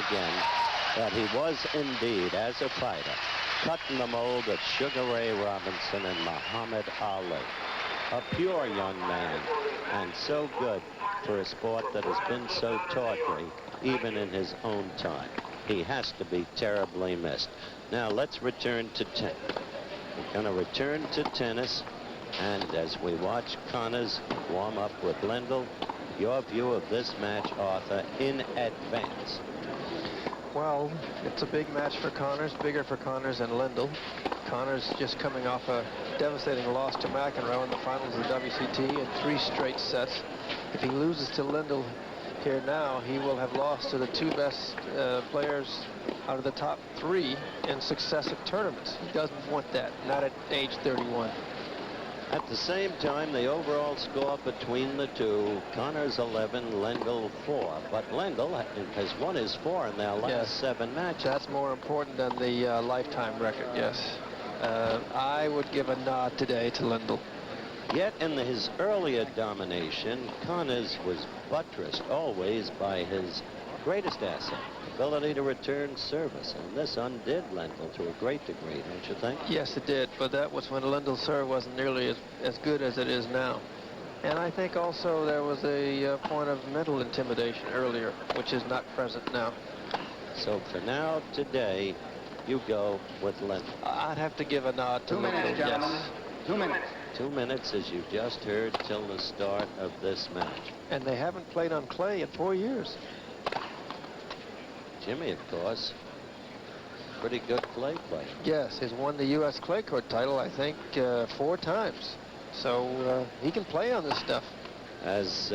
again that he was indeed, as a fighter, cutting the mold of Sugar Ray Robinson and Muhammad Ali. A pure young man, and so good for a sport that has been so tawdry, even in his own time. He has to be terribly missed. Now let's return to tennis. We're going to return to tennis, and as we watch Connors warm up with Lendl, your view of this match, Arthur, in advance. Well, it's a big match for Connors, bigger for Connors than Lendl. Connors just coming off a devastating loss to McEnroe in the finals of the WCT in 3 straight sets. If he loses to Lendl here now, he will have lost to the 2 best players out of the top 3 in successive tournaments. He doesn't want that, not at age 31. At the same time, the overall score between the two, Connors 11, Lendl 4. But Lendl has won his 4 in their last 7 matches. That's more important than the lifetime record, yes. I would give a nod today to Lendl. Yet in his earlier domination, Connors was buttressed always by his greatest asset, ability to return service, and this undid Lendl to a great degree, don't you think? Yes, it did, but that was when Lendl's serve wasn't nearly as good as it is now. And I think also there was a point of mental intimidation earlier, which is not present now. So for now, today, you go with Lendl. I'd have to give a nod to Lendl. 2 minutes, gentlemen. Yes. 2 minutes. 2 minutes, as you just heard, till the start of this match. And they haven't played on clay in 4 years. Jimmy, of course, pretty good clay player. Yes, he's won the U.S. clay court title, I think, 4 times. So he can play on this stuff. As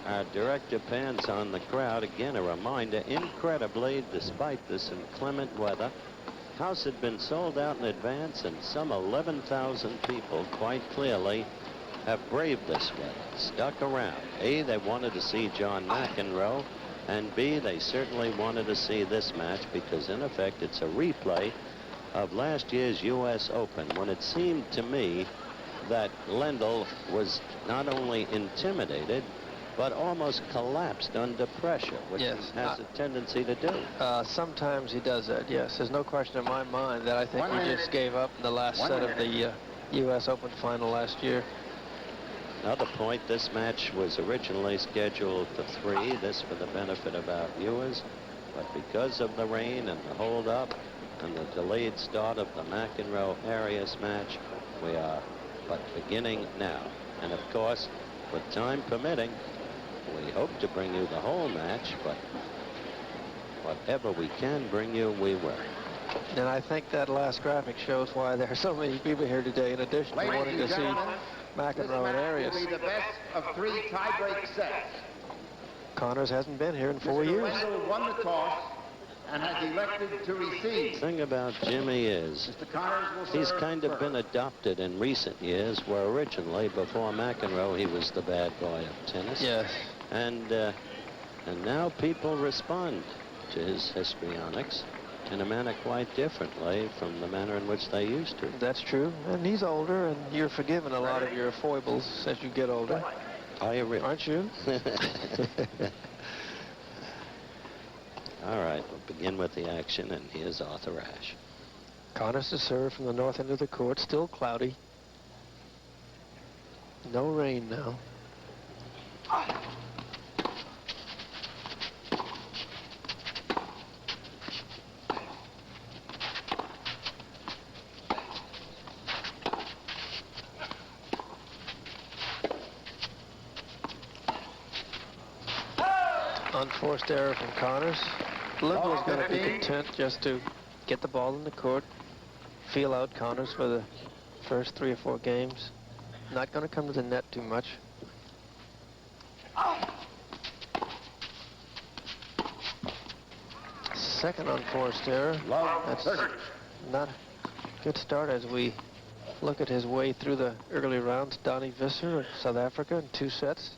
our director pans on the crowd, again, a reminder, incredibly, despite this inclement weather, house had been sold out in advance, and some 11,000 people quite clearly have braved this weather, stuck around. A, they wanted to see John McEnroe, and B, they certainly wanted to see this match because, in effect, it's a replay of last year's U.S. Open, when it seemed to me that Lendl was not only intimidated, but almost collapsed under pressure, which he has a tendency to do. Sometimes he does that, yes. There's no question in my mind that I think he just gave up in the last set of the U.S. Open final last year. Another point, this match was originally scheduled for 3, this for the benefit of our viewers, but because of the rain and the hold-up and the delayed start of the McEnroe-Arias match, we are but beginning now. And of course, with time permitting, we hope to bring you the whole match, but whatever we can bring you, we will. And I think that last graphic shows why there are so many people here today, in addition to wanting to see McEnroe and Arias. This match will be the best of 3 tie-break sets. Connors hasn't been here in 4 years. Lendl won the toss and has elected to receive. The thing about Jimmy is he's kind of been adopted in recent years, where originally, before McEnroe, he was the bad boy of tennis. Yes. And now people respond to his histrionics in a manner quite differently from the manner in which they used to. That's true. And he's older, and you're forgiven a lot of your foibles as you get older. Are you really? Aren't you? All right, we'll begin with the action, and here's Arthur Ashe. Connors to serve from the north end of the court, still cloudy. No rain now. Unforced error from Connors. Lendl is going to be content just to get the ball in the court, feel out Connors for the first 3 or 4 games. Not going to come to the net too much. Second unforced error. That's not a good start as we look at his way through the early rounds. Donnie Visser of South Africa in 2 sets.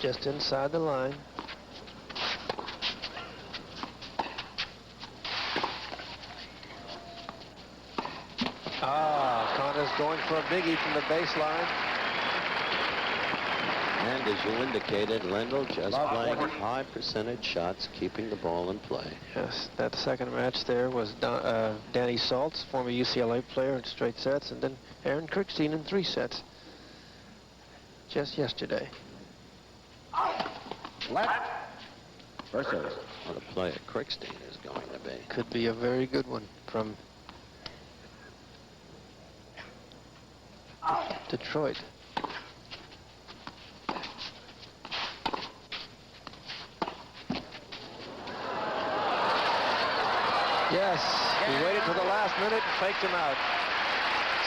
just inside the line. Connors going for a biggie from the baseline. And as you indicated, Lendl just playing high percentage shots, keeping the ball in play. Yes, that second match there was Danny Saltz, former UCLA player, in straight sets, and then Aaron Krickstein in 3 sets. Just yesterday. Left. First service. What a player Krickstein is going to be. Could be a very good one from Detroit. Yes, he waited till the last minute and faked him out.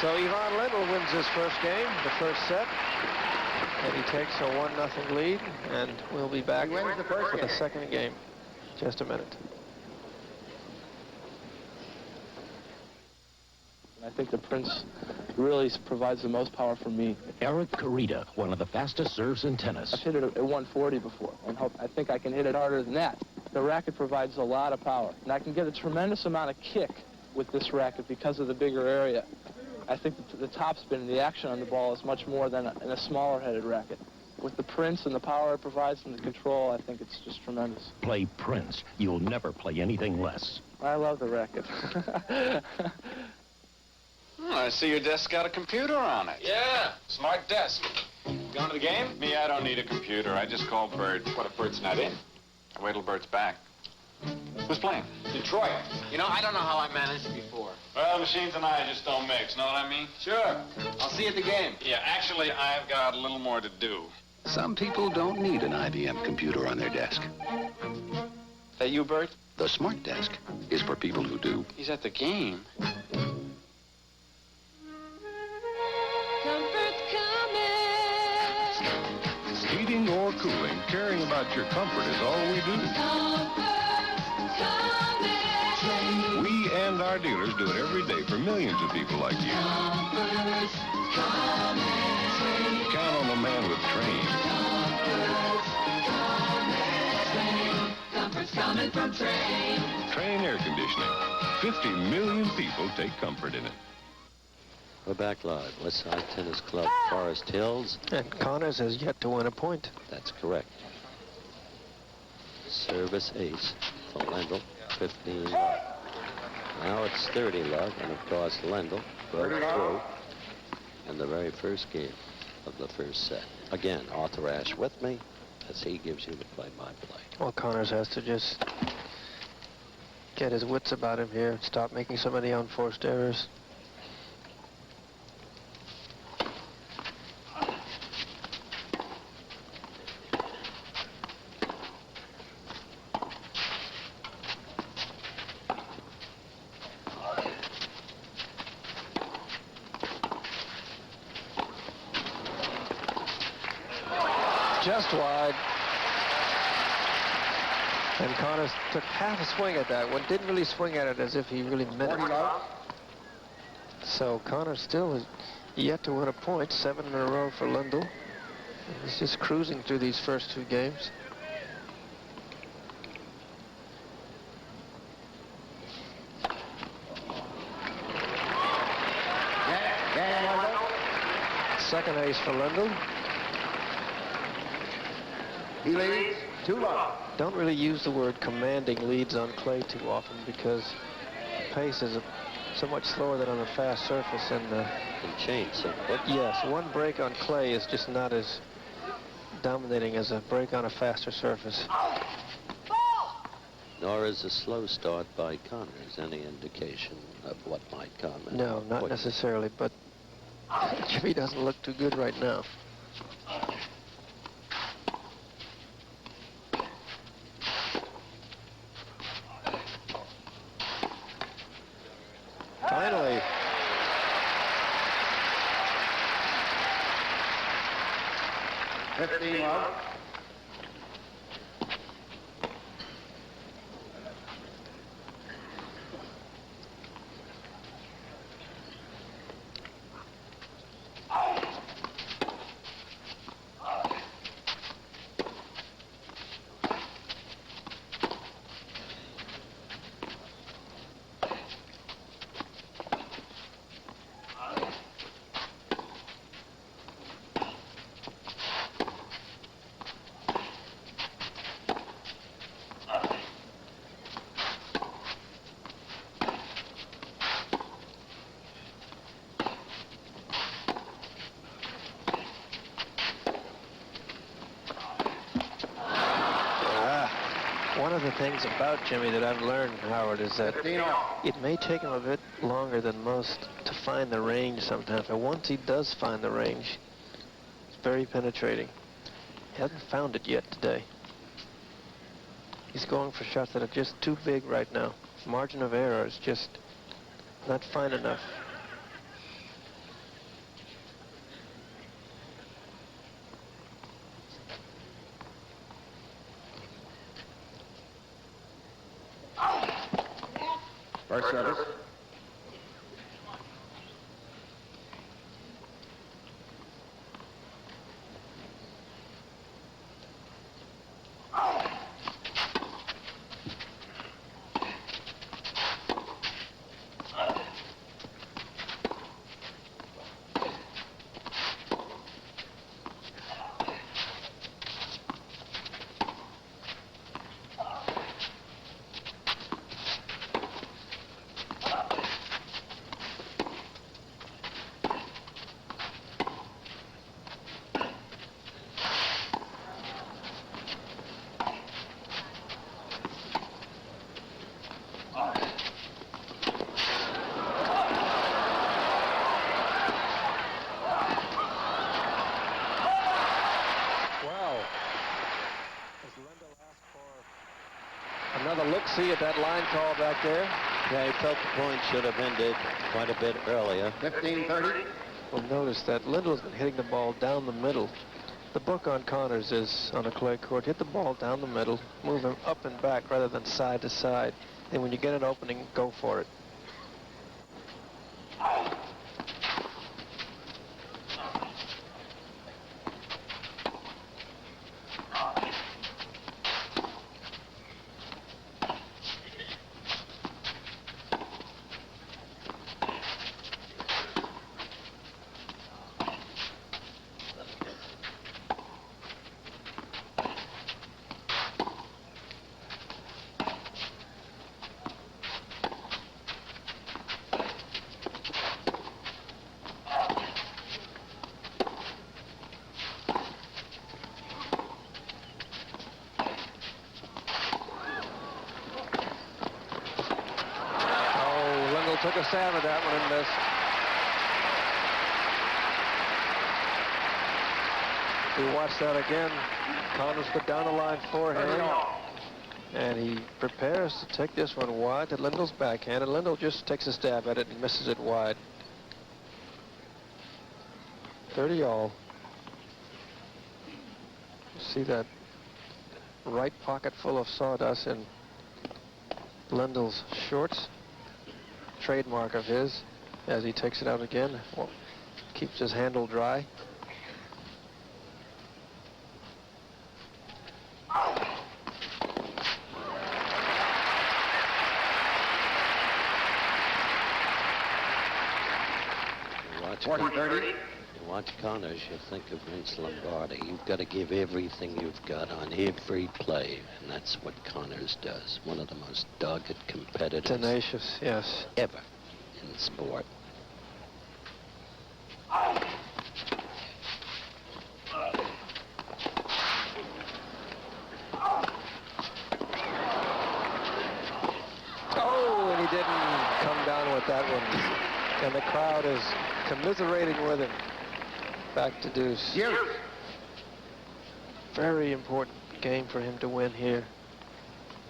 So Ivan Lendl wins his first game, the first set. And he takes a 1-0 lead, and we'll be back for the second game. Just a minute. I think the Prince really provides the most power for me. Eric Carita, one of the fastest serves in tennis. I've hit it at 140 before, and I think I can hit it harder than that. The racket provides a lot of power, and I can get a tremendous amount of kick with this racket because of the bigger area. I think that the topspin and the action on the ball is much more than in a smaller-headed racket. With the Prince and the power it provides and the control, I think it's just tremendous. Play Prince. You'll never play anything less. I love the racket. I see your desk got a computer on it. Yeah, smart desk. Going to the game? Me, I don't need a computer. I just call Bert. What if Bert's not in? I wait till Bert's back. Who's playing? Detroit. You know, I don't know how I managed before. Well, machines and I just don't mix. Know what I mean? Sure. I'll see you at the game. Yeah, actually, I've got a little more to do. Some people don't need an IBM computer on their desk. That you, Bert? The Smart Desk is for people who do. He's at the game. Heating or cooling, caring about your comfort is all we do. We and our dealers do it every day for millions of people like you. Count on the man with Train. Comfort's coming from Train. Train air conditioning. 50 million people take comfort in it. We're back live. Westside Tennis Club, Forest Hills. And Connors has yet to win a point. That's correct. Service ace for Lendl, 15 love. Now it's 30 love, and of course Lendl broke through in the very first game of the first set. Again, Arthur Ashe with me as he gives you the play-by-play. Well, Connors has to just get his wits about him here and stop making so many unforced errors. Just wide. And Connors took half a swing at that one. Didn't really swing at it as if he really meant it. So Connors still has yet to win a point. 7 in a row for Lendl. He's just cruising through these first 2 games. Second ace for Lendl. He leads 2-love. Don't really use the word commanding leads on clay too often because pace is so much slower than on a fast surface. And Can change so quick. yes, one break on clay is just not as dominating as a break on a faster surface. Nor is a slow start by Connors any indication of what might come. No, not necessarily, but Jimmy doesn't look too good right now. Finally. $15-love. of the things about Jimmy that I've learned, Howard, is that it may take him a bit longer than most to find the range sometimes, but once he does find the range, it's very penetrating. He hasn't found it yet today. He's going for shots that are just too big right now. Margin of error is just not fine enough. First service. Another look-see at that line call back there. Yeah, he felt the point should have ended quite a bit earlier. 15-30. Well, notice that Lendl's been hitting the ball down the middle. The book on Connors is, on a clay court, hit the ball down the middle, move him up and back rather than side to side. And when you get an opening, go for it. Took a stab at that one and missed. We watch that again. Connors put down the line forehand. And he prepares to take this one wide to Lendl's backhand. And Lendl just takes a stab at it and misses it wide. 30 all. You see that right pocket full of sawdust in Lendl's shorts. Trademark of his as he takes it out again. Well, keeps his handle dry. You watch Connors, you think of Vince Lombardi. You've got to give everything you've got on every play, and that's what Connors does. One of the most dogged competitors. Tenacious, yes. Ever in the sport. Oh, and he didn't come down with that one. And the crowd is commiserating with him. Back to deuce. Yes. Very important game for him to win here.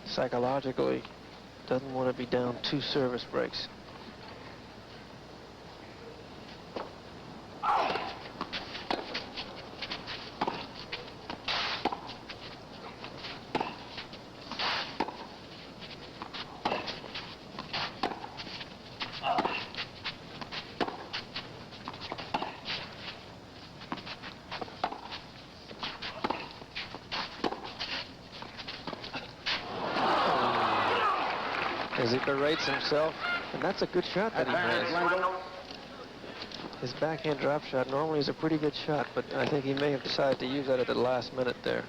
Psychologically, doesn't want to be down 2 service breaks. As he berates himself, and that's a good shot that he has. His backhand drop shot normally is a pretty good shot, but I think he may have decided to use that at the last minute there.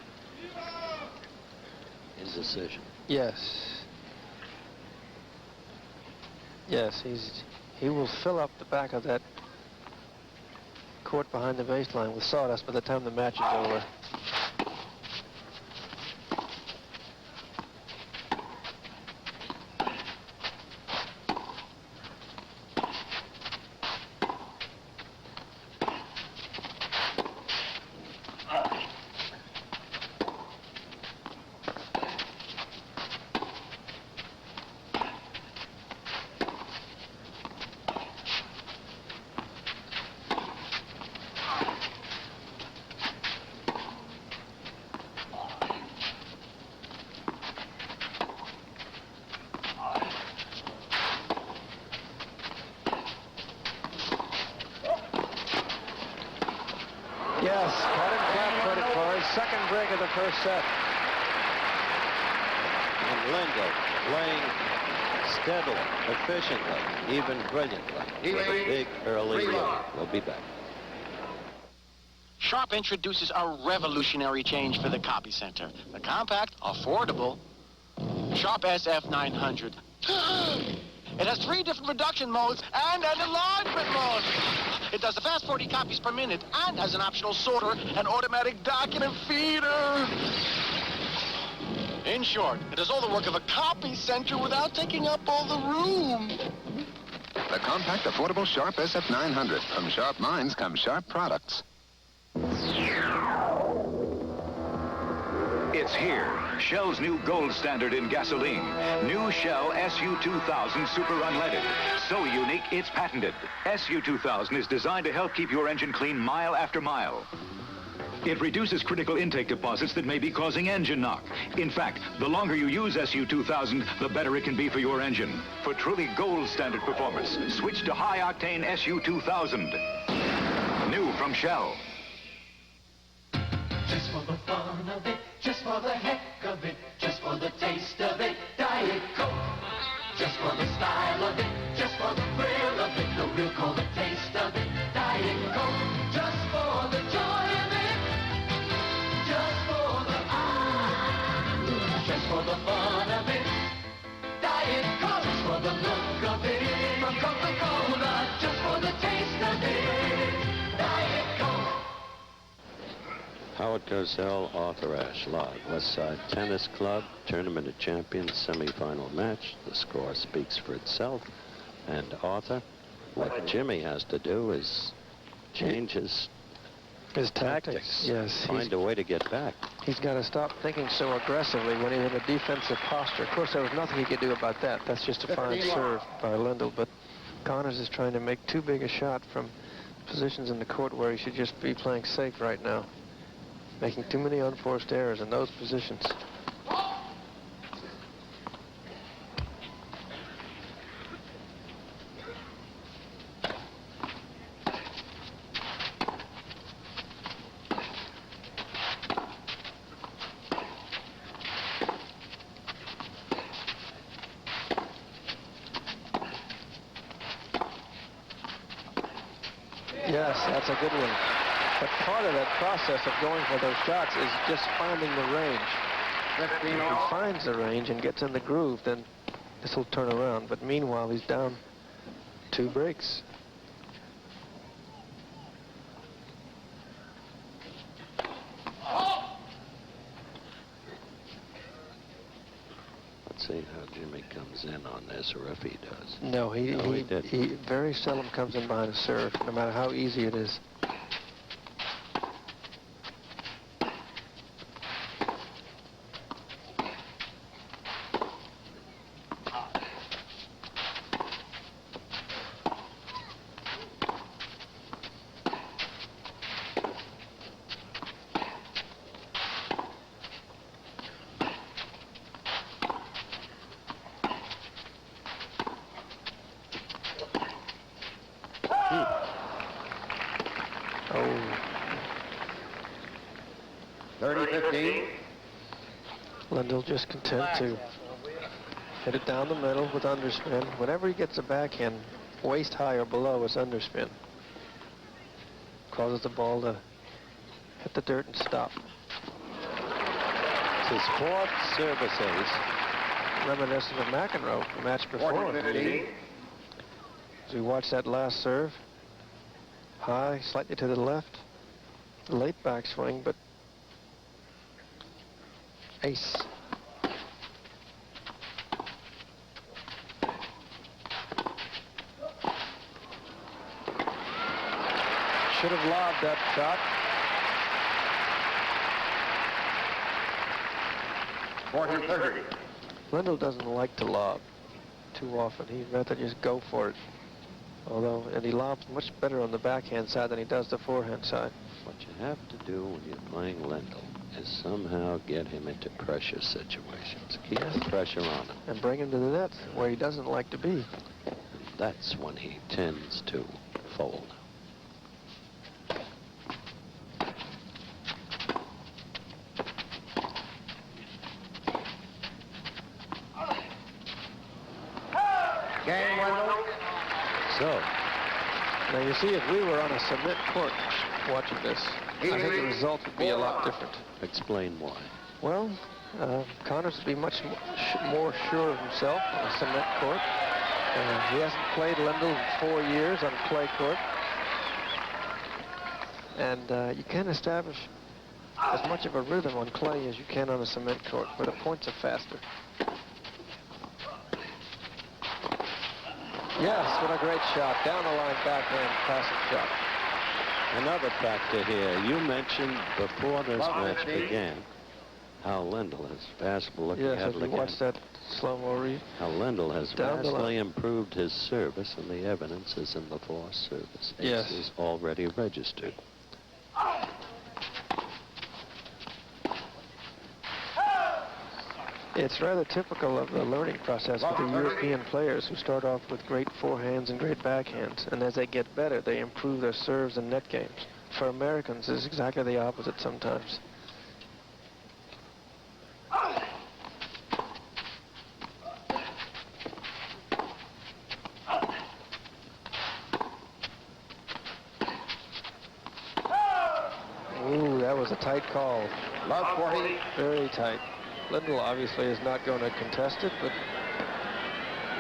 His decision. Yes. Yes, he will fill up the back of that court behind the baseline with sawdust by the time the match is over. Yes, caught him flat-footed for his second break of the first set. And Lendl playing steadily, efficiently, even brilliantly. Big early lead. We'll be back. Sharp introduces a revolutionary change for the copy center. The compact, affordable Sharp SF900. It has 3 different reduction modes and an enlargement mode. It does a fast 40 copies per minute and has an optional sorter and automatic document feeder. In short, it does all the work of a copy center without taking up all the room. The compact, affordable Sharp SF900. From Sharp minds come Sharp products. It's here. Shell's new gold standard in gasoline. New Shell SU2000 Super Unleaded. So unique, it's patented. SU2000 is designed to help keep your engine clean mile after mile. It reduces critical intake deposits that may be causing engine knock. In fact, the longer you use SU2000, the better it can be for your engine. For truly gold standard performance, switch to high-octane SU2000. New from Shell. Just for the fun of it, just for the heck of it, just for the taste of it, Diet Coke. Just for the style of it, just for the thrill of it, the real cold taste of it, Diet Coke. Just for the joy of it, just for the just for the fun of it, Diet Coke. Just for the look of it, from Coca-Cola, just for the taste of it, Diet Coke. Howard Cosell, Arthur Ashe live. West Side Tennis Club, Tournament of Champions, semifinal match. The score speaks for itself. And Arthur, what Jimmy has to do is change his tactics. Yes. Find a way to get back. He's got to stop thinking so aggressively when he's in a defensive posture. Of course, there was nothing he could do about that. That's just a fine serve by Lendl. But Connors is trying to make too big a shot from positions in the court where he should just be playing safe right now. Making too many unforced errors in those positions. Yes, that's a good one. But part of that process of going for those shots is just finding the range. If he finds the range and gets in the groove, then this will turn around. But meanwhile, he's down 2 breaks. Let's see how Jimmy comes in on this, or if he does. No, he very seldom comes in behind a serve, no matter how easy it is. Oh. 30-15. Lendl just content to hit it down the middle with underspin. Whenever he gets a backhand waist high or below, it's underspin. Causes the ball to hit the dirt and stop. It's his 4th service ace. Reminiscent of McEnroe, the match before. As we watch that last serve, high, slightly to the left, late backswing, but ace. Should have lobbed that shot. 40-30. Lendl doesn't like to lob too often. He'd rather just go for it. And he lobs much better on the backhand side than he does the forehand side. What you have to do when you're playing Lendl is somehow get him into pressure situations. Keep the pressure on him. And bring him to the net where he doesn't like to be. And that's when he tends to fold. So, now you see, if we were on a cement court watching this, I think the result would be a lot different. explain why. Well, Connors would be much more sure of himself on a cement court. He hasn't played Lendl in 4 years on a clay court. And you can't establish as much of a rhythm on clay as you can on a cement court, where the points are faster. Yes, what a great shot. Down the line, backhand, passing shot. Another factor here. You mentioned before this match began how Lendl has vastly looking Yes, at if you watch that slow-mo read. How Lendl has Down the vastly line. improved his service, and the evidence is in the force service. Yes. Ace is already registered. It's rather typical of the learning process for the European players who start off with great forehands and great backhands, and as they get better, they improve their serves and net games. For Americans, it's exactly the opposite sometimes. Ooh, that was a tight call. Love 40. Very tight. Lendl obviously is not going to contest it, but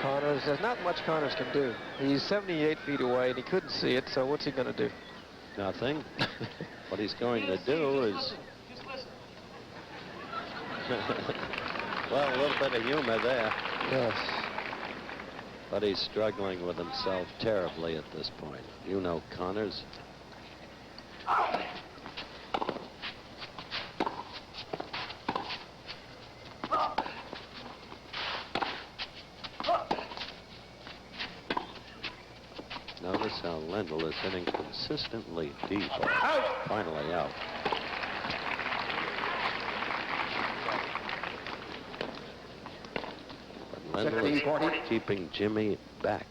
Connors, there's not much Connors can do. He's 78 feet away, and he couldn't see it, so what's he going to do? Nothing. What he's going to do is... well, a little bit of humor there. Yes. But he's struggling with himself terribly at this point. You know Connors. Notice how Lendl is hitting consistently deep. Finally out. But Lendl is keeping Jimmy back.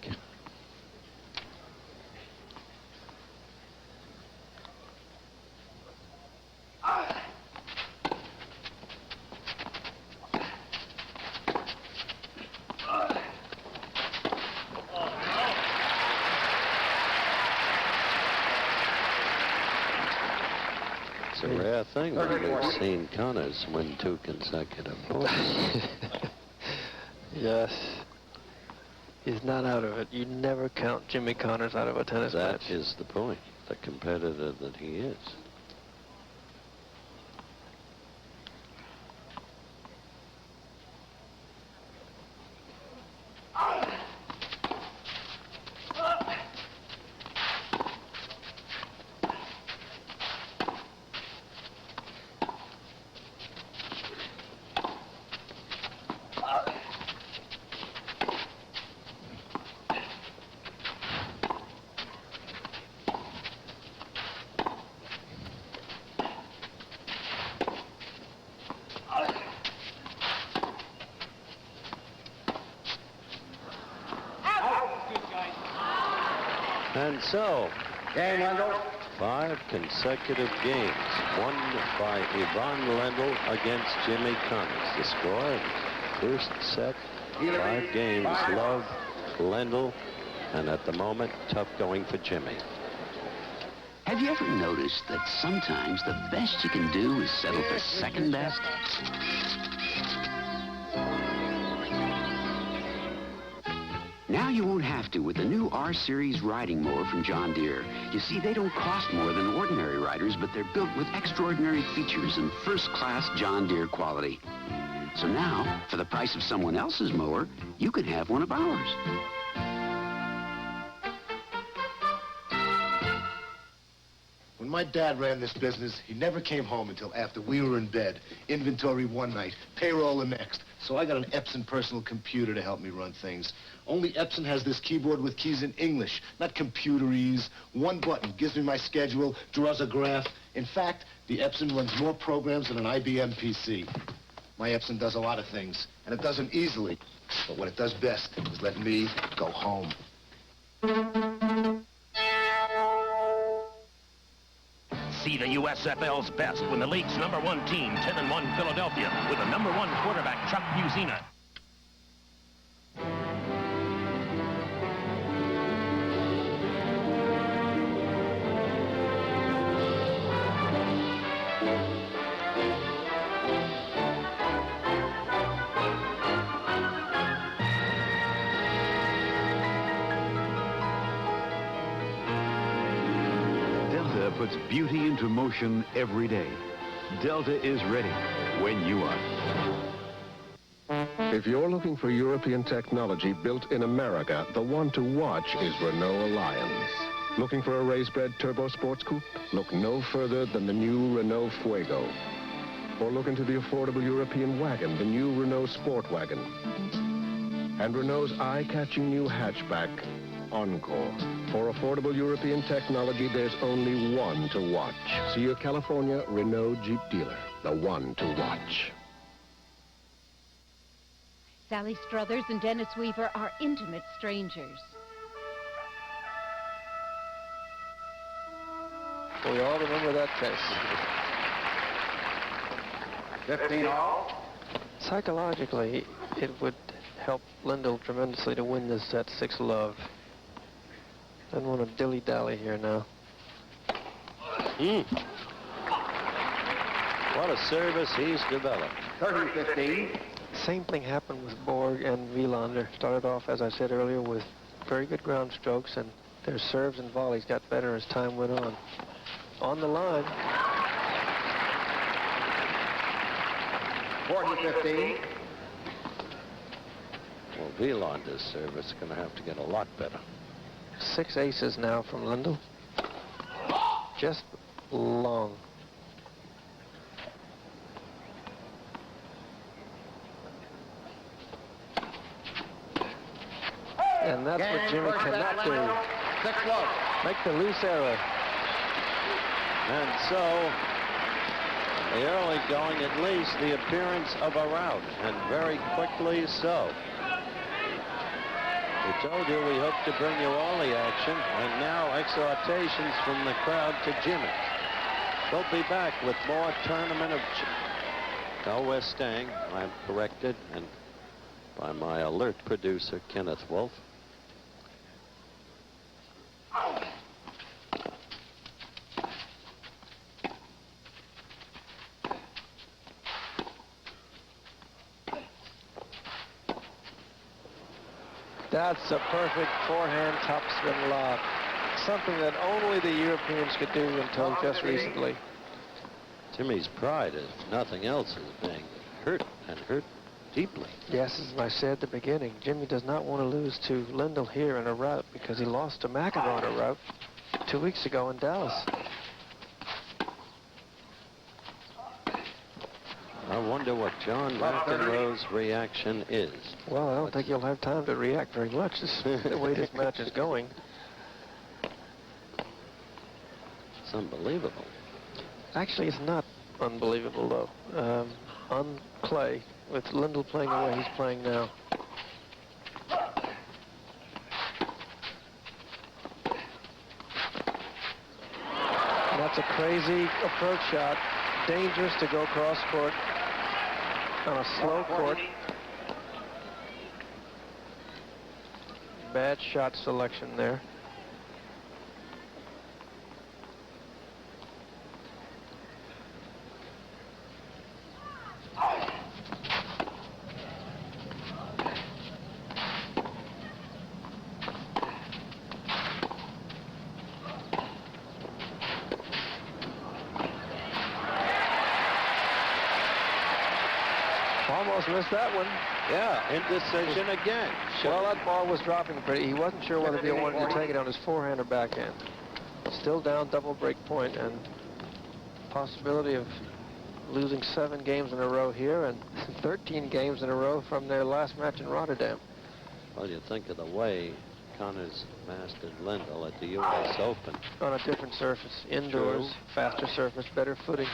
It's a rare thing that we've seen Connors win 2 consecutive points. Yes. He's not out of it. You never count Jimmy Connors out of a tennis match. That is the point, the competitor that he is. And so, 5 consecutive games won by Ivan Lendl against Jimmy Connors. The score in the first set, 5 games, love Lendl, and at the moment, tough going for Jimmy. Have you ever noticed that sometimes the best you can do is settle for second best? Now you won't have to with the new R-Series riding mower from John Deere. You see, they don't cost more than ordinary riders, but they're built with extraordinary features and first-class John Deere quality. So now, for the price of someone else's mower, you can have one of ours. When my dad ran this business, he never came home until after we were in bed. Inventory one night, payroll the next. So I got an Epson personal computer to help me run things. Only Epson has this keyboard with keys in English, not computerese. One button gives me my schedule, draws a graph. In fact, the Epson runs more programs than an IBM PC. My Epson does a lot of things, and it does them easily. But what it does best is let me go home. See the USFL's best when the league's #1 team, 10-1 Philadelphia, with the #1 quarterback, Chuck Musina. Delta puts beauty into motion every day. Delta is ready when you are. If you're looking for European technology built in America, the one to watch is Renault Alliance. Looking for a raised-bred turbo sports coupe? Look no further than the new Renault Fuego. Or look into the affordable European wagon, the new Renault Sport Wagon. And Renault's eye-catching new hatchback, Encore. For affordable European technology, there's only one to watch. See your California Renault Jeep dealer, the one to watch. Sally Struthers and Dennis Weaver are intimate strangers. We all remember that case. 15 all. Psychologically, it would help Lendl tremendously to win this set 6-love. Doesn't want to dilly-dally here now. What a service he's developed. 30-15. Same thing happened with Borg and Wielander. Started off, as I said earlier, with very good ground strokes, and their serves and volleys got better as time went on. On the line. 40-15. Well, Wielander's service is going to have to get a lot better. 6 aces now from Lendl. Just long. And that's what Jimmy cannot do. 6-love. Make the loose error. And so, the early going, at least the appearance of a rout, and very quickly so. We told you we hope to bring you all the action, and now exhortations from the crowd to Jimmy. We'll be back with more Tournament of... No, we're staying. I'm corrected, and by my alert producer, Kenneth Wolf. That's a perfect forehand topspin lob. Something that only the Europeans could do until just recently. Jimmy's pride, if nothing else, is being hurt, and hurt deeply. Yes, as I said at the beginning, Jimmy does not want to lose to Lendl here in a rout because he lost to McEnroe in a rout 2 weeks ago in Dallas. I wonder what John McEnroe's reaction is. Well, I don't think he'll have time to react very much the way this match is going. It's unbelievable. Actually, it's not unbelievable, though. On clay, with Lendl playing the way he's playing now. And that's a crazy approach shot. Dangerous to go cross court on a slow court. Bad shot selection there. Almost missed that one. Yeah, indecision again. Well, that ball was dropping pretty. He wasn't sure whether he wanted to take it on his forehand or backhand. Still down double break point, and possibility of losing 7 games in a row here and 13 games in a row from their last match in Rotterdam. Well, you think of the way Connors mastered Lendl at the U.S. Open. On a different surface, indoors, faster surface, better footing.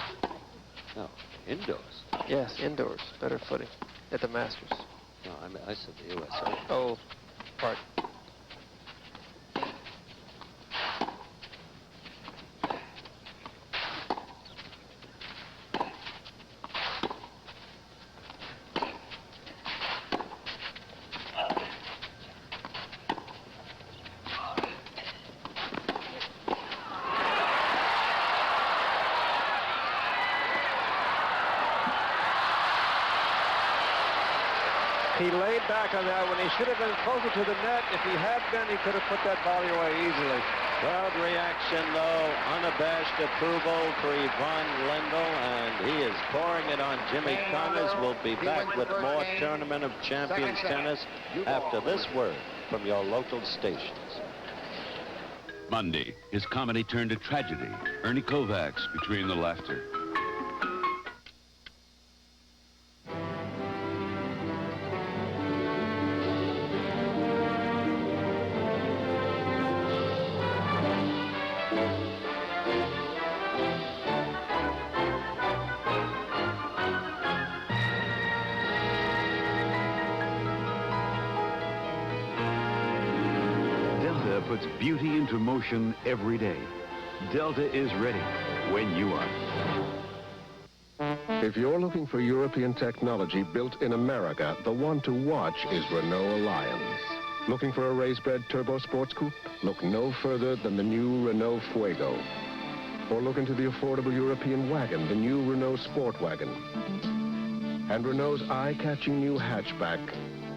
No, indoors. Yes, indoors, better footing at the Masters. No, I said the U.S. Open. Oh, pardon. He laid back on that one. He should have been closer to the net. If he had been, he could have put that volley away easily. Crowd reaction, though, unabashed approval for Yvonne Lendl, and he is pouring it on Jimmy Connors. We'll be back with more Tournament of Champions tennis after this word from your local stations. Monday, his comedy turned to tragedy. Ernie Kovacs betraying the laughter. Delta puts beauty into motion every day. Delta is ready when you are. If you're looking for European technology built in America, the one to watch is Renault Alliance. Looking for a raised-bed turbo sports coupe? Look no further than the new Renault Fuego. Or look into the affordable European wagon, the new Renault Sport Wagon. And Renault's eye-catching new hatchback,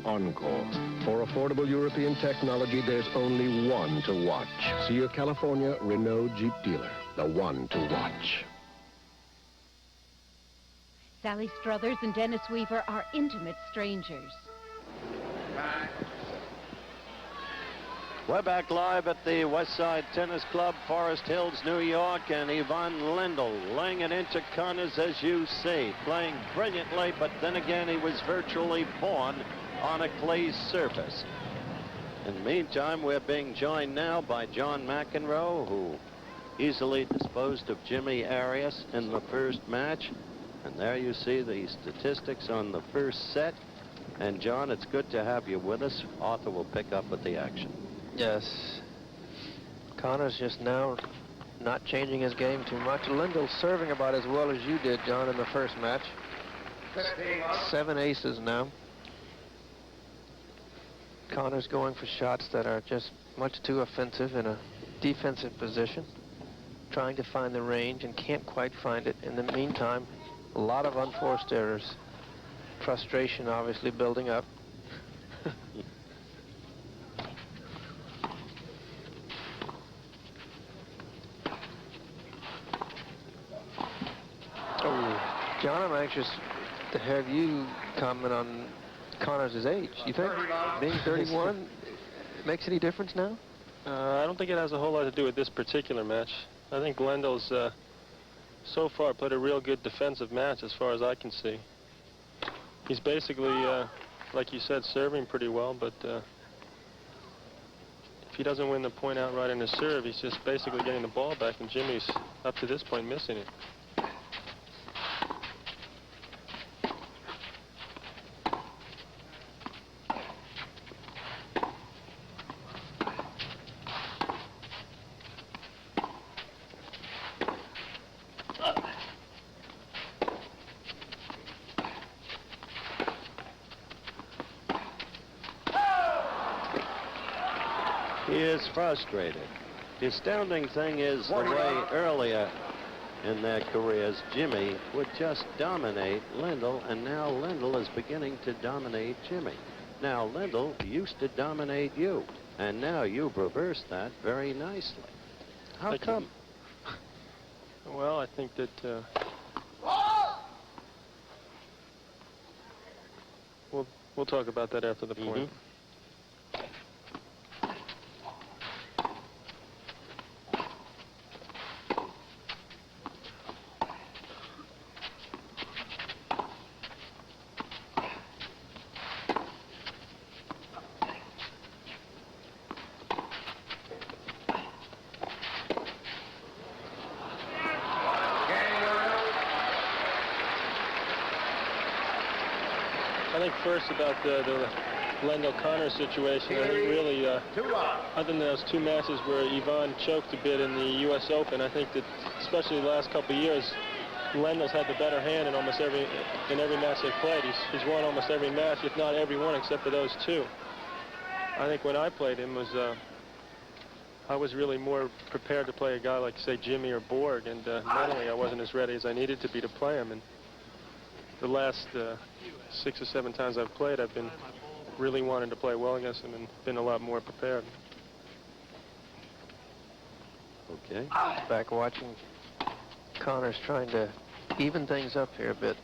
Encore. For affordable European technology, there's only one to watch. See your California Renault Jeep dealer, the one to watch. Sally Struthers and Dennis Weaver are intimate strangers. We're back live at the Westside Tennis Club, Forest Hills, New York, and Yvonne Lendl laying it into Connors, as you see, playing brilliantly, but then again, he was virtually born on a clay surface. In the meantime, we're being joined now by John McEnroe, who easily disposed of Jimmy Arias in the first match. And there you see the statistics on the first set. And John, it's good to have you with us. Arthur will pick up with the action. Yes. Connors just now not changing his game too much. Lendl serving about as well as you did, John, in the first match. 7 aces now. Connors going for shots that are just much too offensive in a defensive position, trying to find the range and can't quite find it. In the meantime, a lot of unforced errors. Frustration obviously building up. Oh, John, I'm anxious to have you comment on Connors' age. You think being 31 makes any difference now? I don't think it has a whole lot to do with this particular match. I think Lendl's so far played a real good defensive match as far as I can see. He's basically, like you said, serving pretty well, but if he doesn't win the point outright in his serve, he's just basically getting the ball back, and Jimmy's, up to this point, missing it. He is frustrated. The astounding thing is the way earlier in their careers, Jimmy would just dominate Lendl, and now Lendl is beginning to dominate Jimmy. Now Lendl used to dominate you, and now you've reversed that very nicely. How come? Well, I think that we'll talk about that after the point. I think first about the Lendl-Connors situation, I think really, other than those 2 matches where Yvonne choked a bit in the U.S. Open, I think that especially the last couple of years, Lendl's had the better hand in almost every match they've played. He's won almost every match, if not every one, except for those 2. I think when I played him I was really more prepared to play a guy like, say, Jimmy or Borg, and mentally I wasn't as ready as I needed to be to play him. And the last 6 or 7 times I've played, I've been really wanting to play well against him and been a lot more prepared. Okay. Back watching Connors trying to even things up here a bit.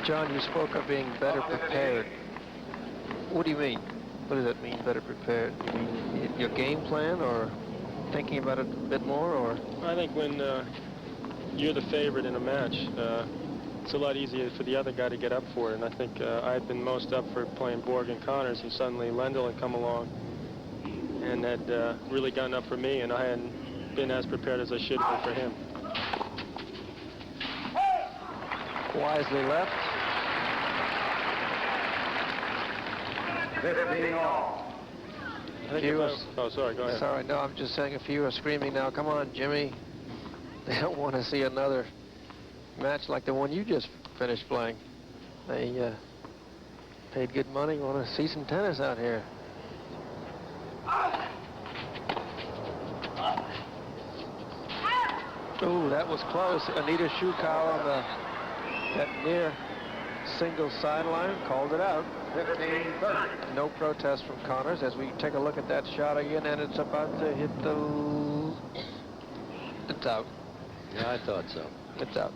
John, you spoke of being better prepared. What do you mean? What does that mean, better prepared? You mean your game plan, or thinking about it a bit more, or? I think when you're the favorite in a match, it's a lot easier for the other guy to get up for it. And I think I had been most up for playing Borg and Connors, and suddenly Lendl had come along and had really gotten up for me, and I hadn't been as prepared as I should have been for him. Wisely left. 15 all. Oh, sorry, go ahead. Sorry, no, I'm just saying a few are screaming now, come on, Jimmy. They don't want to see another match like the one you just finished playing. They paid good money, want to see some tennis out here. Ooh, that was close. Anita Shukow on that near single sideline called it out. 15-30. No protest from Connors as we take a look at that shot again, and it's about to hit the... It's out. Yeah, I thought so. It's out.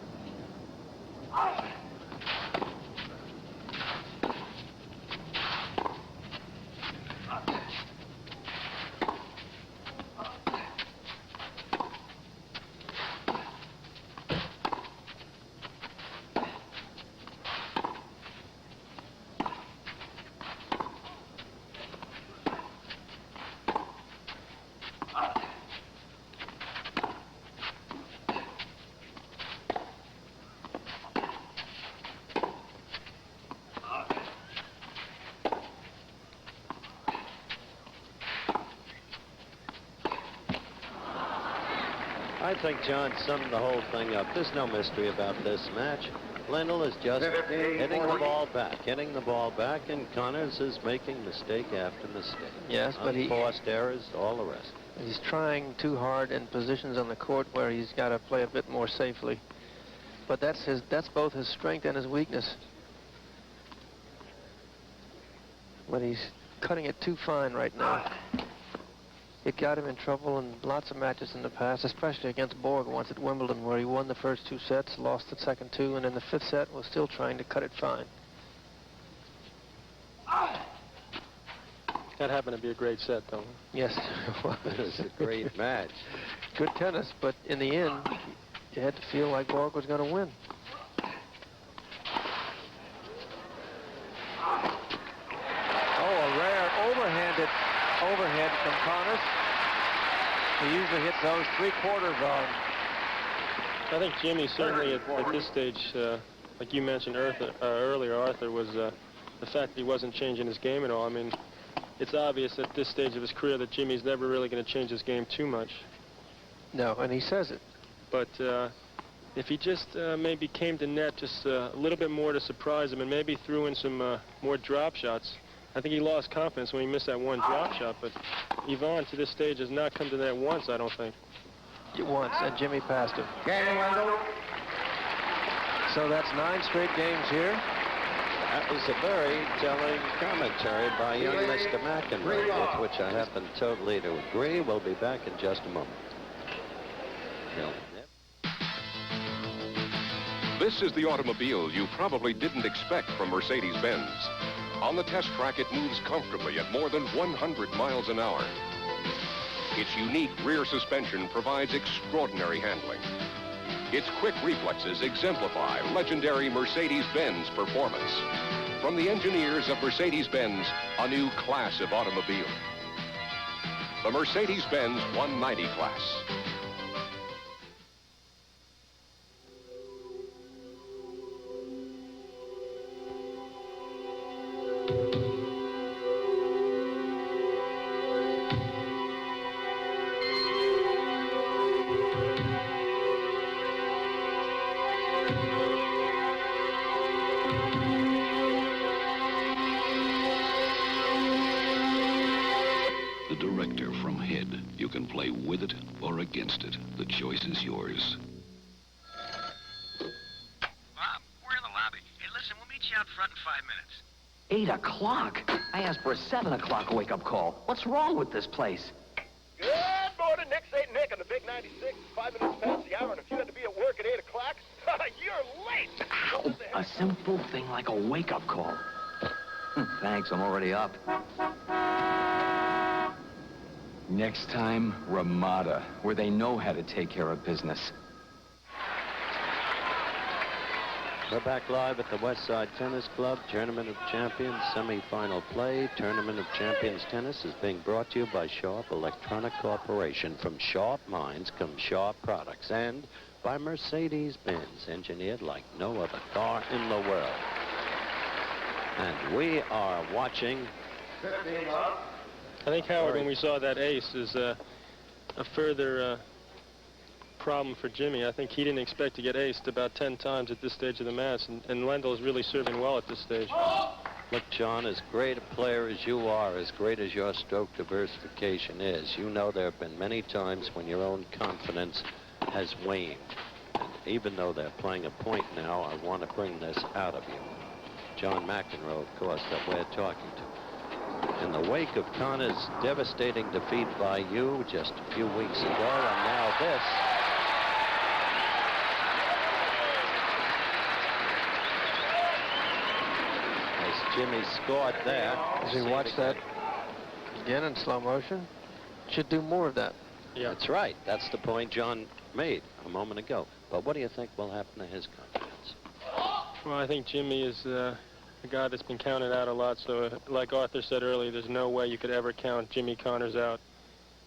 I think John summed the whole thing up. There's no mystery about this match. Lendl is just hitting the ball back, and Connors is making mistake after mistake. Yes, but unforced errors, all the rest. He's trying too hard in positions on the court where he's got to play a bit more safely. But that's both his strength and his weakness. But he's cutting it too fine right now. It got him in trouble in lots of matches in the past, especially against Borg once at Wimbledon, where he won the first 2 sets, lost the second 2, and in the 5th set was still trying to cut it fine. That happened to be a great set, though. Yes, it was. It was a great match. Good tennis, but in the end, you had to feel like Borg was going to win. Oh, a rare overhead from Connors. He usually hits those 3/4 on. I think Jimmy certainly at this stage, like you mentioned earlier, Arthur, was the fact that he wasn't changing his game at all. I mean, it's obvious at this stage of his career that Jimmy's never really going to change his game too much. No, and he says it. But if he just maybe came to net just a little bit more to surprise him and maybe threw in some more drop shots, I think he lost confidence when he missed that one drop shot. But Yvonne, to this stage, has not come to net once, I don't think. Once, and Jimmy passed him. Game, Lendl. So that's 9 straight games here. That was a very telling commentary by young Mr. McEnroe, with which I happen totally to agree. We'll be back in just a moment. This is the automobile you probably didn't expect from Mercedes-Benz. On the test track, it moves comfortably at more than 100 miles an hour. Its unique rear suspension provides extraordinary handling. Its quick reflexes exemplify legendary Mercedes-Benz performance. From the engineers of Mercedes-Benz, a new class of automobile. The Mercedes-Benz 190 class. the director from Head. You can play with it or against it. The choice is yours. Bob, we're in the lobby. Hey, listen, we'll meet you out front in 5 minutes. 8 o'clock? I asked for a 7 o'clock wake-up call. What's wrong with this place? Good morning, Nick. St. Nick on the Big 96. 5 minutes past the hour, and if you had to be at work at 8 o'clock, you're late. Ow, a simple thing like a wake-up call. Thanks, I'm already up. Next time, Ramada, where they know how to take care of business. We're back live at the West Side Tennis Club. Tournament of Champions semi-final play. Tournament of Champions Tennis is being brought to you by Sharp Electronic Corporation. From Sharp Minds come Sharp Products. And by Mercedes-Benz, engineered like no other car in the world. And we are watching. I think, Howard, when we saw that ace, is a further problem for Jimmy. I think he didn't expect to get aced about 10 times at this stage of the match, and Lendl is really serving well at this stage. Look, John, as great a player as you are, as great as your stroke diversification is, you know there have been many times when your own confidence has waned. And even though they're playing a point now, I want to bring this out of you. John McEnroe, of course, that we're talking to. In the wake of Connor's devastating defeat by you just a few weeks ago, and now this. As Jimmy scored there. As you watch that again in slow motion, should do more of that. Yeah, that's right. That's the point John made a moment ago. But what do you think will happen to his confidence? Well, I think Jimmy is a guy that's been counted out a lot, so like Arthur said earlier, there's no way you could ever count Jimmy Connors out.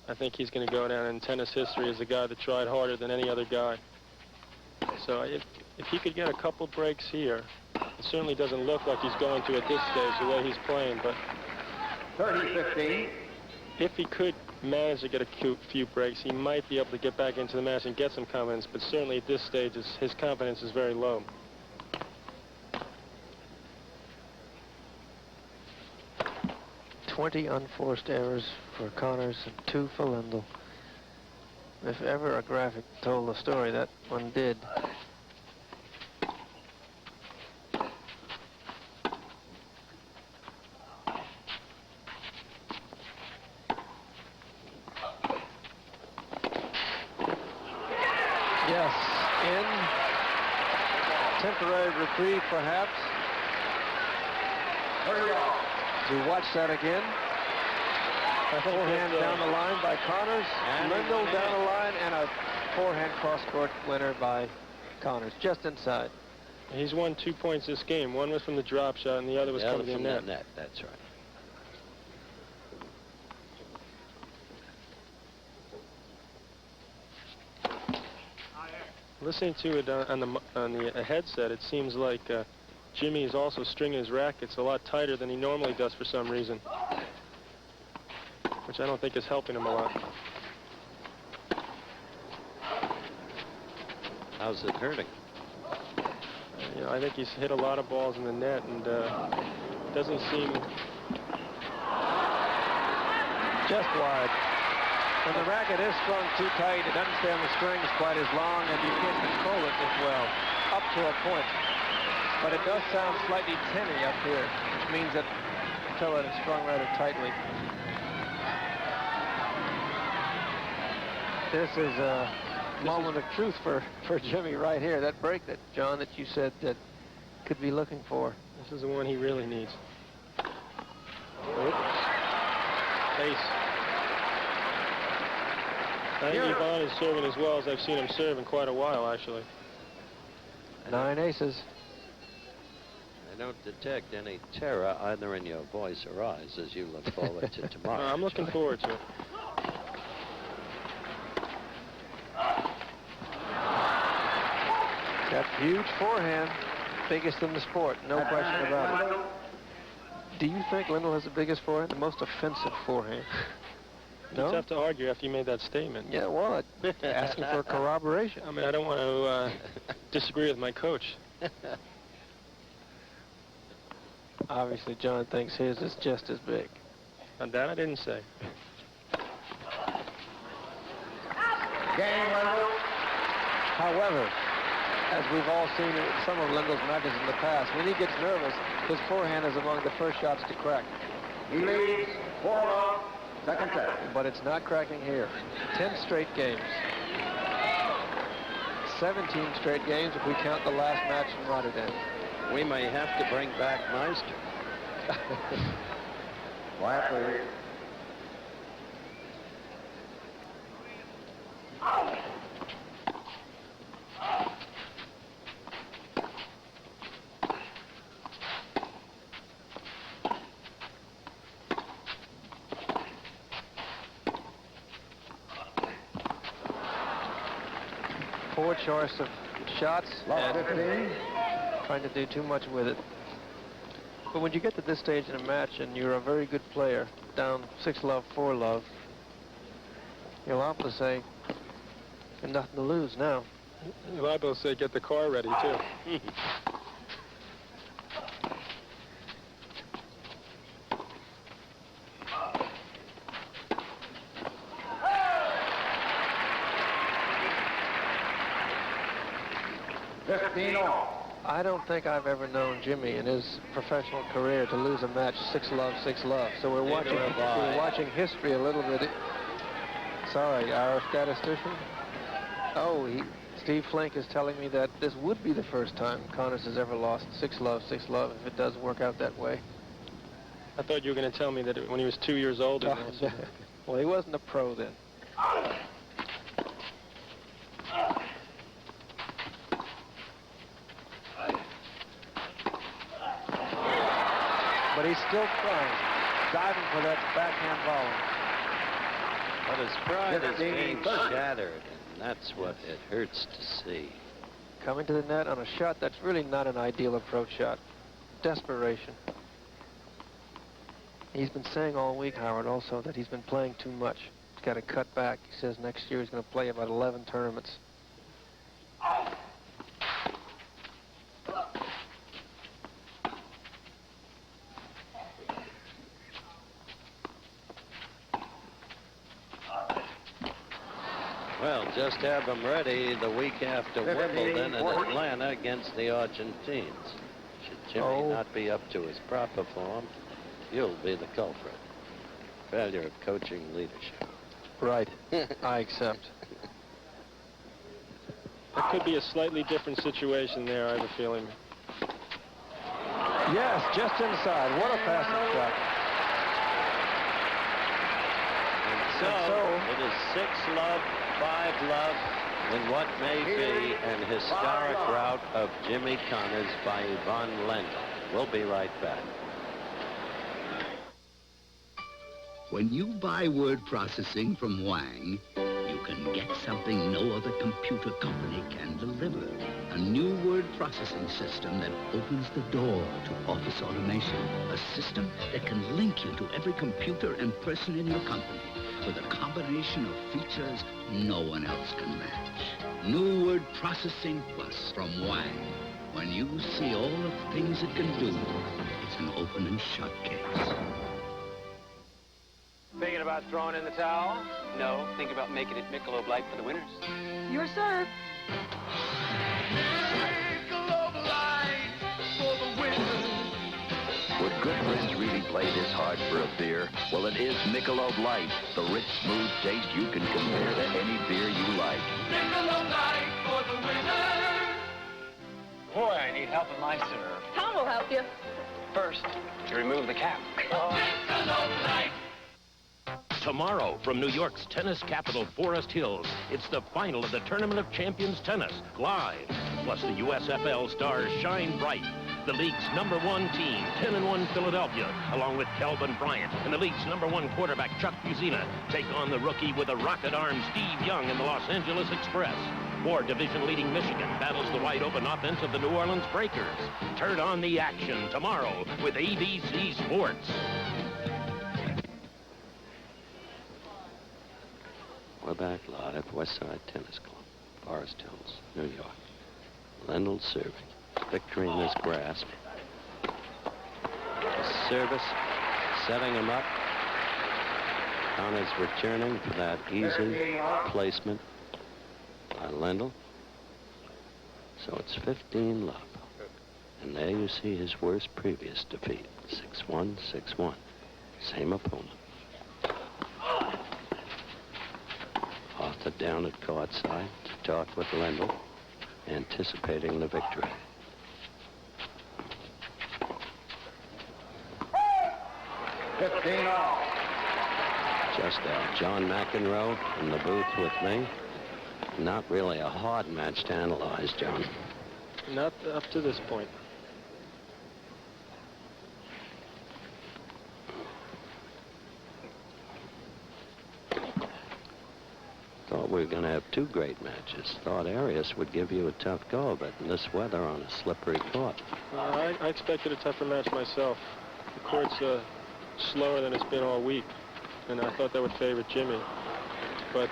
I think he's going to go down in tennis history as a guy that tried harder than any other guy. So if he could get a couple breaks here, it certainly doesn't look like he's going to at this stage the way he's playing, but 30-15. If he could manage to get a few breaks, he might be able to get back into the match and get some confidence, but certainly at this stage his confidence is very low. "20 unforced errors for Connors and 2 for Lendl." If ever a graphic told the story, that one did. Yes, in temporary reprieve, perhaps. Do you watch that again? Forehand down the line by Connors. Lendl down the line, and a forehand cross-court winner by Connors, just inside. He's won 2 points this game. One was from the drop shot, and the other was coming from in the net. That's right. Listening to it on the headset, it seems like Jimmy is also stringing his rackets a lot tighter than he normally does for some reason, which I don't think is helping him a lot. How's it hurting? You know, I think he's hit a lot of balls in the net, and doesn't seem just wide. When the racket is strung too tight, it doesn't stay on the strings quite as long, and you can't control it as well, up to a point. But it does sound slightly tinny up here, which means that until it is strung rather tightly. This is a moment of truth for Jimmy right here. That break that, John, that you said that could be looking for. This is the one he really needs. Oops. Ace. I think Yvonne is serving as well as I've seen him serve in quite a while, actually. 9 aces. I don't detect any terror either in your voice or eyes as you look forward to tomorrow. I'm looking forward to it. Got huge forehand, biggest in the sport, no question about it. Do you think Lendl has the biggest forehand, the most offensive forehand? No? It's tough to argue after you made that statement. Yeah, well, asking for corroboration. I mean, I don't want to disagree with my coach. Obviously, John thinks his is just as big. And that I didn't say. Game, Lendl. However, as we've all seen in some of Lendl's matches in the past, when he gets nervous, his forehand is among the first shots to crack. He leads 4-love, second set. But it's not cracking here. 10 straight games. 17 straight games if we count the last match in Rotterdam. We may have to bring back Meister. Quiet, please. Poor choice of shots Lost and 15. trying to do too much with it. But when you get to this stage in a match and you're a very good player, down 6-love, 4-love, you're liable to say, "Got nothing to lose now." You're liable to say, get the car ready, too. I don't think I've ever known Jimmy in his professional career to lose a match 6-love, 6-love. So we're watching history a little bit. Sorry, our statistician. Oh, Steve Flink is telling me that this would be the first time Connors has ever lost 6-love, 6-love, if it does work out that way. I thought you were going to tell me that when he was 2 years old. Well, he wasn't a pro then. But he's still trying, diving for that backhand volley. But his pride is being shattered, and that's what it hurts to see. Coming to the net on a shot that's really not an ideal approach shot. Desperation. He's been saying all week, Howard, also, that he's been playing too much. He's got to cut back. He says next year he's going to play about 11 tournaments. Well, just have them ready the week after Wimbledon in Atlanta against the Argentines. Should Jimmy not be up to his proper form, you'll be the culprit. Failure of coaching leadership. Right. I accept. It could be a slightly different situation there, I have a feeling. Yes, just inside. What a passing shot. And so it is 6-love, 5-love in what may be an historic rout of Jimmy Connors by Yvonne Lendl. We'll be right back. When you buy word processing from Wang, you can get something no other computer company can deliver. A new word processing system that opens the door to office automation. A system that can link you to every computer and person in your company with a combination of features no one else can match. New word processing plus from Wang. When you see all the things it can do, it's an open and shut case. Thinking about throwing in the towel? No, think about making it Michelob Light for the winners. Your serve. Would good friends really play this hard for a beer? Well, it is Michelob Light, the rich, smooth taste you can compare to any beer you like. Michelob Light for the winner. Boy, I need help in my serve. Tom will help you. First, you remove the cap. Michelob Light. Tomorrow, from New York's tennis capital, Forest Hills, it's the final of the Tournament of Champions Tennis, live. Plus, the USFL stars shine bright. The league's #1 team, 10-1 Philadelphia, along with Kelvin Bryant, and the league's #1 quarterback, Chuck Fusina, take on the rookie with a rocket arm, Steve Young, in the Los Angeles Express. Or division-leading Michigan battles the wide-open offense of the New Orleans Breakers. Turn on the action tomorrow with ABC Sports. We're back live at Westside Tennis Club, Forest Hills, New York. Lendl serving. Victory in his grasp. The service, setting him up. Connors returning for that easy placement. by Lendl. So it's 15 love. And there you see his worst previous defeat. 6-1, 6-1. Same opponent. Arthur down at courtside to talk with Lendl, anticipating the victory. Just John McEnroe in the booth with me. Not really a hard match to analyze, John. Not up to this point. Thought we were going to have two great matches. Thought Arias would give you a tough go, but in this weather on a slippery court. I expected a tougher match myself. The court's slower than it's been all week, and I thought that would favor Jimmy. But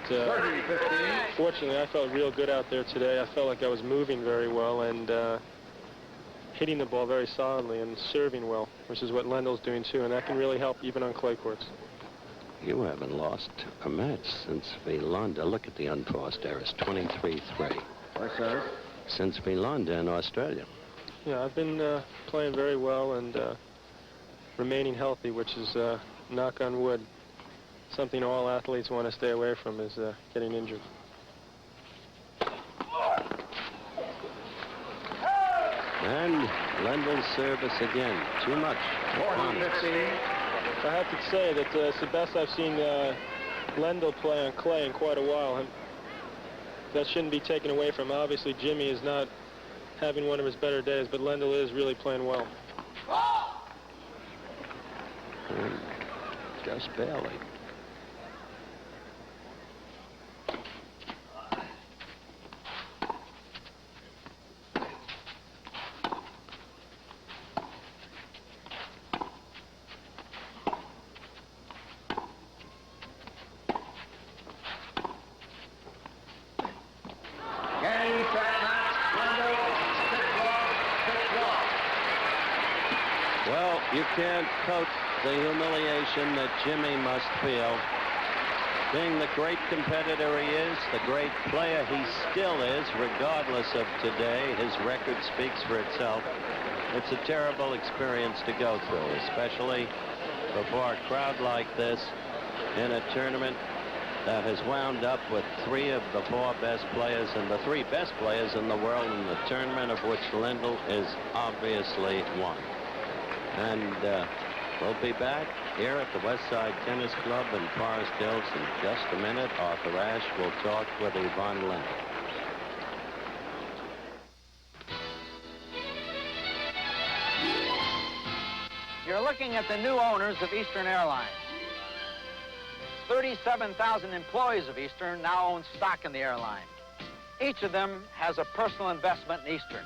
fortunately, I felt real good out there today. I felt like I was moving very well and hitting the ball very solidly and serving well, which is what Lendl's doing too, and that can really help even on clay courts. You haven't lost a match since Lendl. Look at the unforced errors, 23-3. Since Lendl in Australia. Yeah, I've been playing very well and remaining healthy, which is, knock on wood, something all athletes want to stay away from is getting injured. And Lendl's service again. Too much. I have to say that it's the best I've seen Lendl play on clay in quite a while. And that shouldn't be taken away from him. Obviously, Jimmy is not having one of his better days, but Lendl is really playing well. Just barely. Well, you can't coach the humiliation that Jimmy must feel. Being the great competitor he is, the great player he still is, regardless of today, his record speaks for itself. It's a terrible experience to go through, especially before a crowd like this in a tournament that has wound up with 3 of the 4 best players and the 3 best players in the world in the tournament, of which Lendl is obviously one. And we'll be back here at the West Side Tennis Club in Forest Hills in just a minute. Arthur Ashe will talk with Yvonne Lendl. You're looking at the new owners of Eastern Airlines. 37,000 employees of Eastern now own stock in the airline. Each of them has a personal investment in Eastern.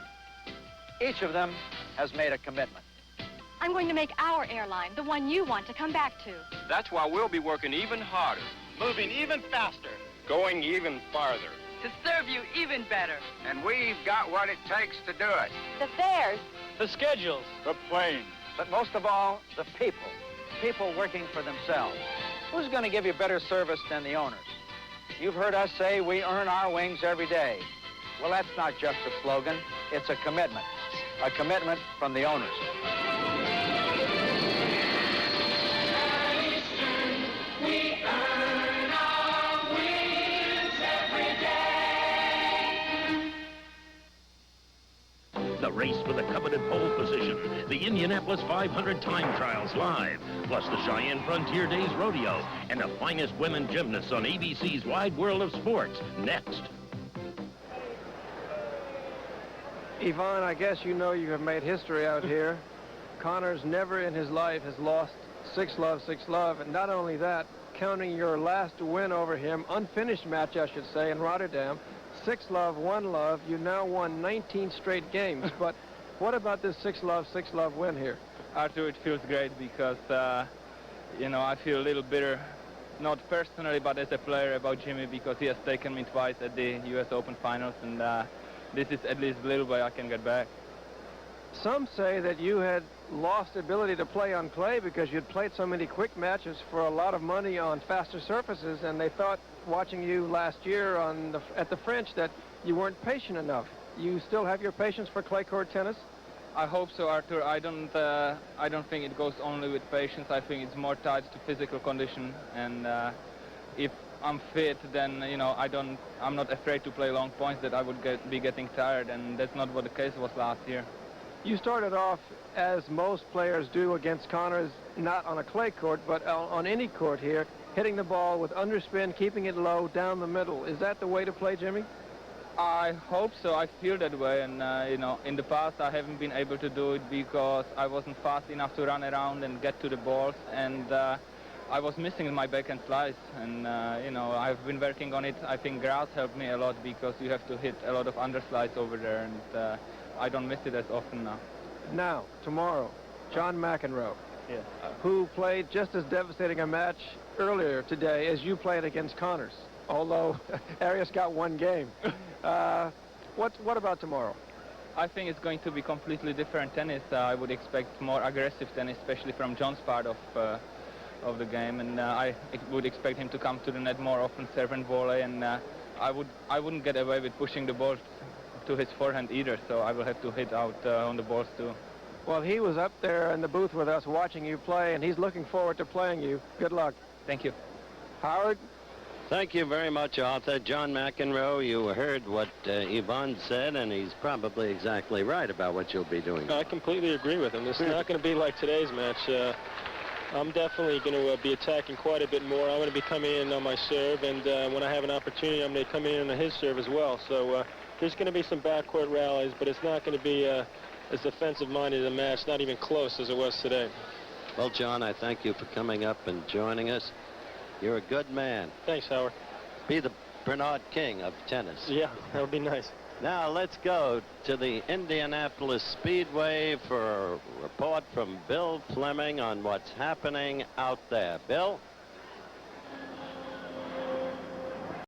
Each of them has made a commitment. I'm going to make our airline the one you want to come back to. That's why we'll be working even harder. Moving even faster. Going even farther. To serve you even better. And we've got what it takes to do it. The fares. The schedules. The planes. But most of all, the people. People working for themselves. Who's going to give you better service than the owners? You've heard us say we earn our wings every day. Well, that's not just a slogan. It's a commitment. A commitment from the owners. We earn our wings every day. The race for the coveted pole position, the Indianapolis 500 time trials live, plus the Cheyenne Frontier Days Rodeo, and the finest women gymnasts on ABC's Wide World of Sports, next. Yvonne, I guess you know you have made history out here. Connors never in his life has lost 6-love, 6-love, and not only that, counting your last win over him, unfinished match, I should say, in Rotterdam, 6-love, 1-love, you now won 19 straight games. But what about this 6-love, 6-love win here? Arthur, it feels great because, you know, I feel a little bitter, not personally, but as a player about Jimmy, because he has taken me twice at the U.S. Open finals, and this is at least a little way I can get back. Some say that you had lost the ability to play on clay because you'd played so many quick matches for a lot of money on faster surfaces, and they thought, watching you last year at the French, that you weren't patient enough. You still have your patience for clay court tennis? I hope so, Arthur. I don't think it goes only with patience. I think it's more tied to physical condition, and if I'm fit, then I'm not afraid to play long points that I would be getting tired, and that's not what the case was last year. You started off, as most players do against Connors, not on a clay court, but on any court here, hitting the ball with underspin, keeping it low down the middle. Is that the way to play, Jimmy? I hope so. I feel that way, and in the past I haven't been able to do it because I wasn't fast enough to run around and get to the balls, and I was missing my backhand slice, and I've been working on it. I think grass helped me a lot because you have to hit a lot of underslides over there, and I don't miss it as often now. Now, tomorrow, John McEnroe, yes, who played just as devastating a match earlier today as you played against Connors, although Arias got one game. What about tomorrow? I think it's going to be completely different tennis. I would expect more aggressive tennis, especially from John's part of the game, and I would expect him to come to the net more often, serve and volley, and I wouldn't get away with pushing the ball to his forehand either, so I will have to hit out on the balls too. Well, he was up there in the booth with us watching you play, and he's looking forward to playing you. Good luck. Thank you. Howard? Thank you very much, Arthur. John McEnroe, you heard what Yvonne said, and he's probably exactly right about what you'll be doing. I completely agree with him. It's not going to be like today's match. I'm definitely going to be attacking quite a bit more. I'm going to be coming in on my serve, and when I have an opportunity, I'm going to come in on his serve as well. So there's going to be some backcourt rallies, but it's not going to be as defensive-minded a match, not even close as it was today. Well, John, I thank you for coming up and joining us. You're a good man. Thanks, Howard. Be the Bernard King of tennis. Yeah, that would be nice. Now let's go to the Indianapolis Speedway for a report from Bill Fleming on what's happening out there. Bill?